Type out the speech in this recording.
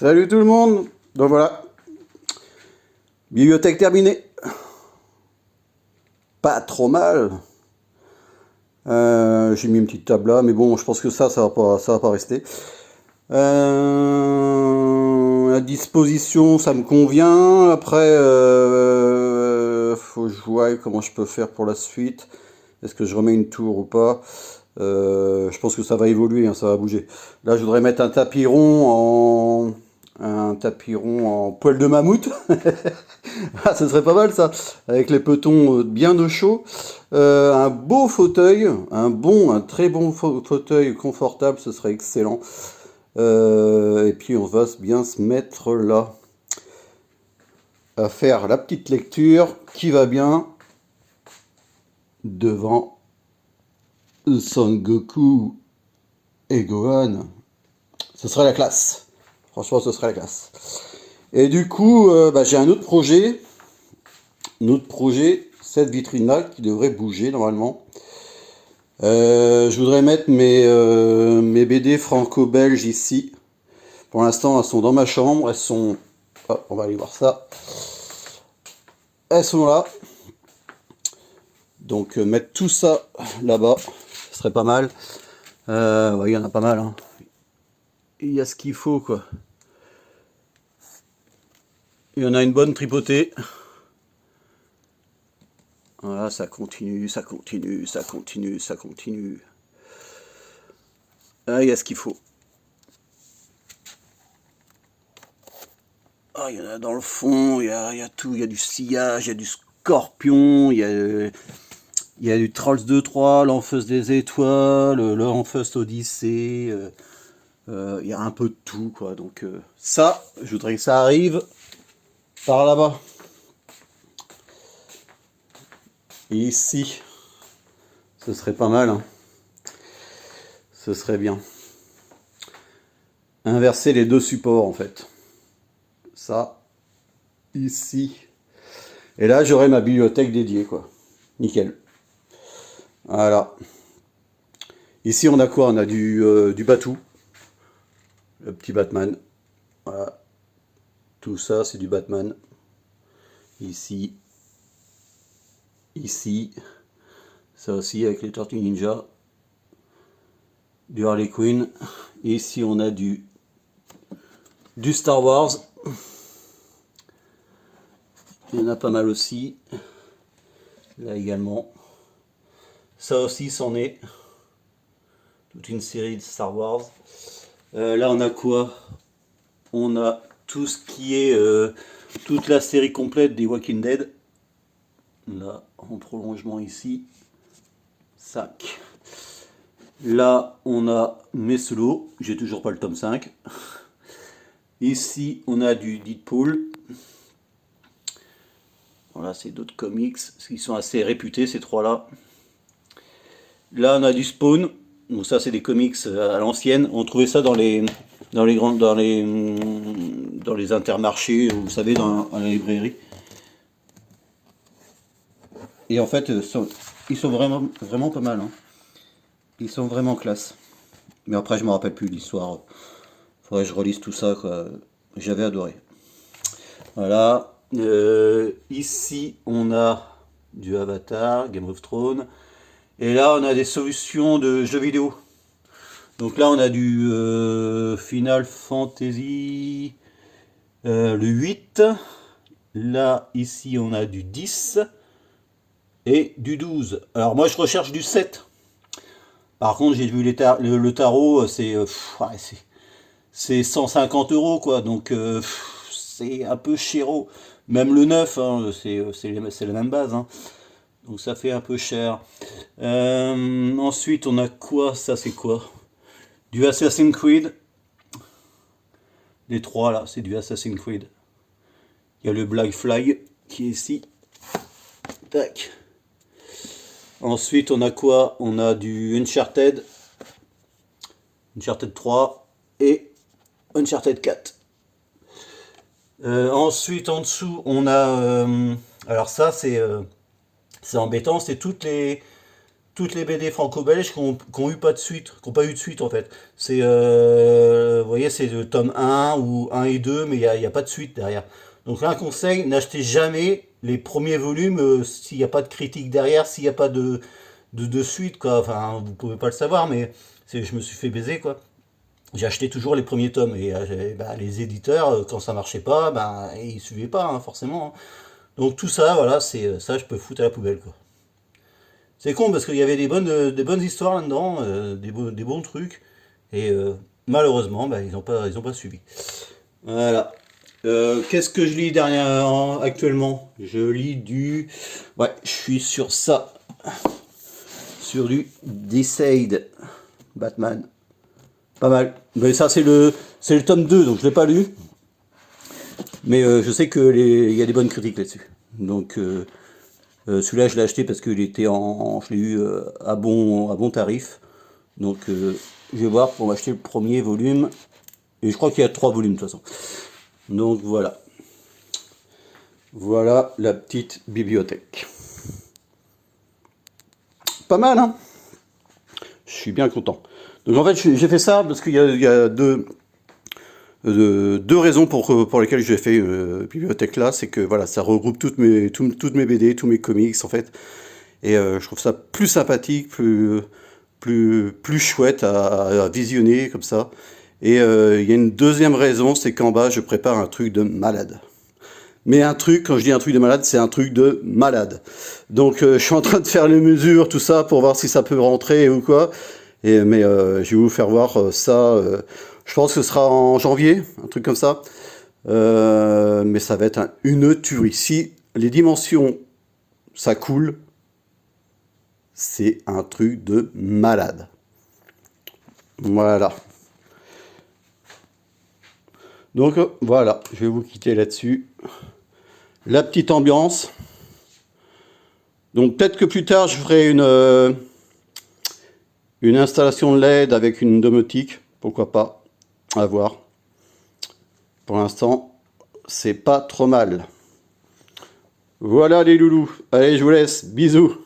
Salut tout le monde. Donc voilà, bibliothèque terminée. Pas trop mal. J'ai mis une petite table là, mais bon, je pense que ça va pas rester. La disposition, ça me convient. Après, faut que je vois comment je peux faire pour la suite. Est-ce que je remets une tour ou pas? Je pense que ça va évoluer, hein, ça va bouger. Là, je voudrais mettre un tapis rond en poil de mammouth. Ah, ce serait pas mal ça, avec les petons bien de chaud. Un beau fauteuil, un très bon fauteuil confortable, ce serait excellent. Et puis on va bien se mettre là, à faire la petite lecture qui va bien devant Son Goku et Gohan. Ce serait la classe. Franchement, ce serait la classe. Et du coup, j'ai un autre projet, cette vitrine-là qui devrait bouger normalement. Je voudrais mettre mes BD franco-belges ici. Pour l'instant, elles sont dans ma chambre. Elles sont... Oh, on va aller voir ça. Elles sont là. Donc, mettre tout ça là-bas, ce serait pas mal. Ouais, il y en a pas mal. Hein. Il y a ce qu'il faut, quoi. Il y en a une bonne tripotée. Voilà, ça continue, ça continue, ça continue, ça continue. Ah, il y a ce qu'il faut. Ah, il y en a dans le fond, il y a tout, il y a du sillage, il y a du scorpion, il y a du Trolls 2-3, l'Enfeust des étoiles, l'Enfeust Odyssée, il y a un peu de tout, quoi. Donc ça, je voudrais que ça arrive par là-bas. Et ici, ce serait pas mal, hein. Ce serait bien. Inverser les deux supports, en fait. Ça, ici. Et là, j'aurai ma bibliothèque dédiée, quoi. Nickel. Voilà. Ici, on a quoi? On a du Batou. Le petit Batman. Voilà. Tout ça, c'est du Batman. Ici. Ici. Ça aussi, avec les Tortues Ninja. Du Harley Quinn. Et ici, on a du Star Wars. Il y en a pas mal aussi. Là également. Ça aussi, c'en est. Toute une série de Star Wars. Là, on a quoi? On a tout ce qui est... toute la série complète des Walking Dead. Là, en prolongement ici. 5. Là, on a mes solos. J'ai toujours pas le tome 5. Ici, on a du Deadpool. Voilà, c'est d'autres comics. Ils sont assez réputés, ces trois-là. Là, on a du Spawn. Donc ça, c'est des comics à l'ancienne. On trouvait ça dans les intermarchés, vous savez, dans la librairie. Et en fait, ils sont vraiment, vraiment pas mal. Hein. Ils sont vraiment classe. Mais après, je me rappelle plus l'histoire. Faudrait que je relise tout ça, quoi. J'avais adoré. Voilà. Ici, on a du Avatar, Game of Thrones. Et là, on a des solutions de jeux vidéo. Donc là, on a du Final Fantasy le 8. Là, ici, on a du 10 et du 12. Alors moi, je recherche du 7. Par contre, j'ai vu le tarot, c'est 150 euros, quoi. Donc, c'est un peu chéro. Même le 9, hein, c'est la même base. Hein. Donc, ça fait un peu cher. Ensuite, on a quoi? Ça, c'est quoi? Du Assassin's Creed. Les trois, là, c'est du Assassin's Creed. Il y a le Black Flag qui est ici. Tac. Ensuite, on a quoi? On a du Uncharted 3 et Uncharted 4. Ensuite, en dessous, on a... alors ça, c'est embêtant, c'est toutes toutes les BD franco-belges qui ont eu pas de suite, qui ont pas eu de suite en fait. C'est, vous voyez, c'est le tome un ou un et 2 mais il y a pas de suite derrière. Donc un conseil, n'achetez jamais les premiers volumes s'il n'y a pas de critique derrière, s'il n'y a pas de suite, quoi. Enfin, vous pouvez pas le savoir, mais je me suis fait baiser, quoi. J'ai acheté toujours les premiers tomes et bah, les éditeurs, quand ça marchait pas, bah, ils suivaient pas, hein, forcément, hein. Donc tout ça, voilà, ça, je peux foutre à la poubelle, quoi. C'est con parce qu'il y avait des bonnes histoires là-dedans, des bons trucs, et malheureusement, bah, ils ont pas suivi. Voilà. Qu'est-ce que je lis dernièrement, actuellement? Je lis du... Ouais, je suis sur ça. Sur du Decade Batman. Pas mal. Mais ça, c'est le tome 2, donc je l'ai pas lu. Mais je sais que il y a des bonnes critiques là-dessus. Donc celui-là, je l'ai acheté parce qu'il était je l'ai eu à bon tarif. Donc je vais voir pour m'acheter le premier volume. Et je crois qu'il y a 3 volumes de toute façon. Donc voilà. Voilà la petite bibliothèque. Pas mal, hein? Je suis bien content. Donc en fait, j'ai fait ça parce qu'il y a deux raisons pour lesquelles j'ai fait bibliothèque là. C'est que voilà, ça regroupe toutes mes BD, tous mes comics en fait. Et je trouve ça plus sympathique, plus chouette à visionner comme ça. Et il y a une deuxième raison, c'est qu'en bas, je prépare un truc de malade. Mais un truc, quand je dis un truc de malade, c'est un truc de malade. Donc je suis en train de faire les mesures, tout ça, pour voir si ça peut rentrer ou quoi. Mais je vais vous faire voir ça. Je pense que ce sera en janvier, un truc comme ça. Mais ça va être une tuerie. Si les dimensions, ça coule, c'est un truc de malade. Voilà. Donc voilà, je vais vous quitter là-dessus. La petite ambiance. Donc peut-être que plus tard, je ferai une installation de LED avec une domotique. Pourquoi pas, à voir. Pour l'instant, c'est pas trop mal. Voilà les loulous. Allez, je vous laisse. Bisous.